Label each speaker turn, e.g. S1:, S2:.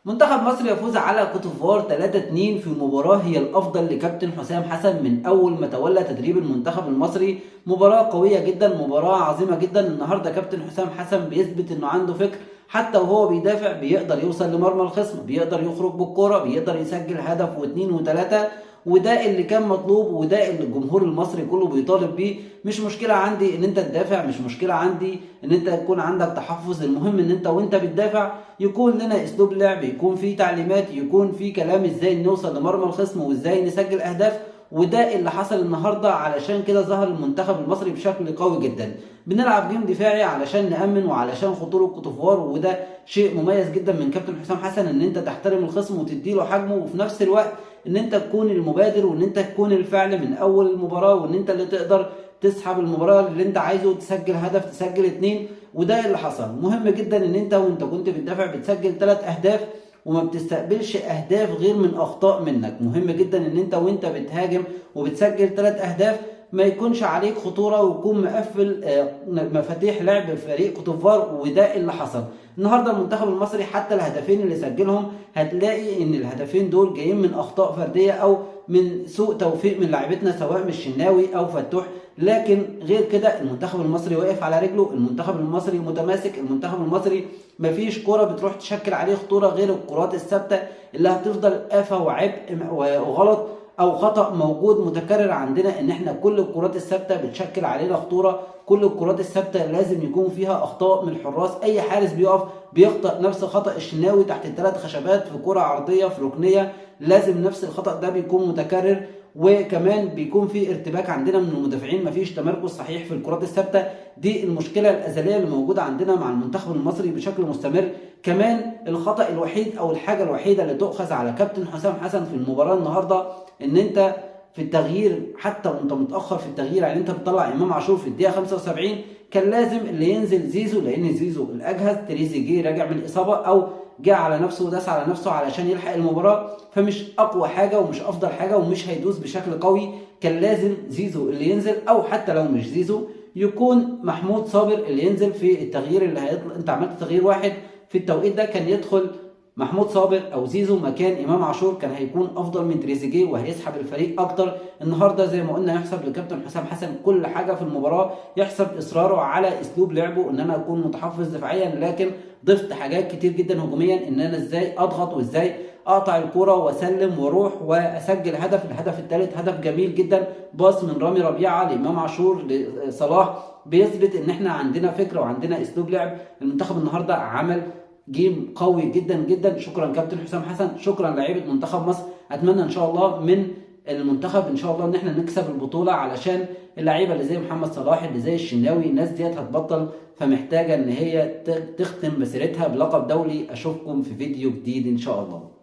S1: منتخب مصر يفوز على كوت ديفوار 3-2 في مباراة هي الأفضل لكابتن حسام حسن من أول ما تولى تدريب المنتخب المصري. مباراة قوية جدا، مباراة عظيمة جدا. النهاردة كابتن حسام حسن بيثبت إنه عنده فكر، حتى وهو بيدافع بيقدر يوصل لمرمى الخصم، بيقدر يخرج بالكرة، بيقدر يسجل هدف واثنين وثلاثة. وده اللي كان مطلوب، وده اللي الجمهور المصري كله بيطالب بيه. مش مشكلة عندي ان انت تدافع، مش مشكلة عندي ان انت يكون عندك تحفظ، المهم ان انت وانت بتدافع يكون لنا اسلوب لعب، يكون في تعليمات، يكون في كلام ازاي نوصل لمرمى الخصم وازاي نسجل اهداف. وده اللي حصل النهارده، علشان كده ظهر المنتخب المصري بشكل قوي جدا. بنلعب جيم دفاعي علشان نأمن وعلشان خطوره كوتوفوار، وده شيء مميز جدا من كابتن حسام حسن، ان انت تحترم الخصم وتديله حجمه، وفي نفس الوقت ان انت تكون المبادر، وان انت تكون الفعل من اول المباراه، وان انت اللي تقدر تسحب المباراه اللي انت عايزه، تسجل هدف، تسجل اتنين. وده اللي حصل. مهم جدا ان انت وانت كنت بتدافع بتسجل 3 اهداف وما بتستقبلش اهداف غير من اخطاء منك. مهم جدا ان انت وانت بتهاجم وبتسجل 3 اهداف ما يكونش عليك خطوره، ويكون مقفل مفاتيح لعب فريق كوتوفار. وده اللي حصل النهارده. المنتخب المصري حتى الهدفين اللي سجلهم هتلاقي ان الهدفين دول جايين من اخطاء فرديه او من سوء توفيق من لاعبتنا، سواء من الشناوي او فتوح. لكن غير كده المنتخب المصري واقف على رجله، المنتخب المصري متماسك، المنتخب المصري مفيش كرة بتروح تشكل عليه خطورة غير الكرات الثابتة اللي هتفضل آفة وعبء وغلط او خطأ موجود متكرر عندنا، ان احنا كل الكرات الثابتة بتشكل علينا خطورة. كل الكرات الثابتة لازم يكون فيها اخطاء من الحراس. اي حارس بيقف بيخطأ نفس خطأ الشناوي تحت ال3 خشبات في كرة عرضية في ركنية، لازم نفس الخطأ ده بيكون متكرر. وكمان بيكون في ارتباك عندنا من المدافعين، مفيش تمركز صحيح في الكرات الثابته. دي المشكله الازليه اللي موجوده عندنا مع المنتخب المصري بشكل مستمر. كمان الخطا الوحيد او الحاجه الوحيده اللي تؤخذ على كابتن حسام حسن في المباراه النهارده، ان انت في التغيير حتى وانت متاخر في التغيير، يعني انت بتطلع امام عاشور في الدقيقه 75، كان لازم اللي ينزل زيزو، لان زيزو الاجهز. تريزيجيه راجع من الاصابه او جه على نفسه وداس على نفسه علشان يلحق المباراه، فمش اقوى حاجه ومش افضل حاجه ومش هيدوس بشكل قوي. كان لازم زيزو اللي ينزل، او حتى لو مش زيزو يكون محمود صابر اللي ينزل في التغيير اللي هيطلع. انت عملت تغيير واحد في التوقيت ده، كان يدخل محمود صابر او زيزو مكان امام عاشور، كان هيكون افضل من تريزيجيه وهيسحب الفريق اكتر. النهارده زي ما قلنا يحسب لكابتن حسام حسن كل حاجه في المباراه، يحسب اصراره على اسلوب لعبه ان انا اكون متحفظ دفاعيا، لكن ضفت حاجات كتير جدا هجوميا، ان انا ازاي اضغط وازاي اقطع الكرة واسلم واروح واسجل هدف. الهدف الثالث هدف جميل جدا، باص من رامي ربيعه لامام عاشور لصلاح، بيثبت ان احنا عندنا فكره وعندنا اسلوب لعب. المنتخب النهارده عمل جيم قوي جدا جدا. شكرا كابتن حسام حسن، شكرا لعيبه منتخب مصر. اتمنى ان شاء الله من المنتخب ان شاء الله ان احنا نكسب البطوله، علشان اللعيبه اللي زي محمد صلاح اللي زي الشناوي الناس ديت هتبطل، فمحتاجه ان هي تختم مسيرتها بلقب دولي. اشوفكم في فيديو جديد ان شاء الله.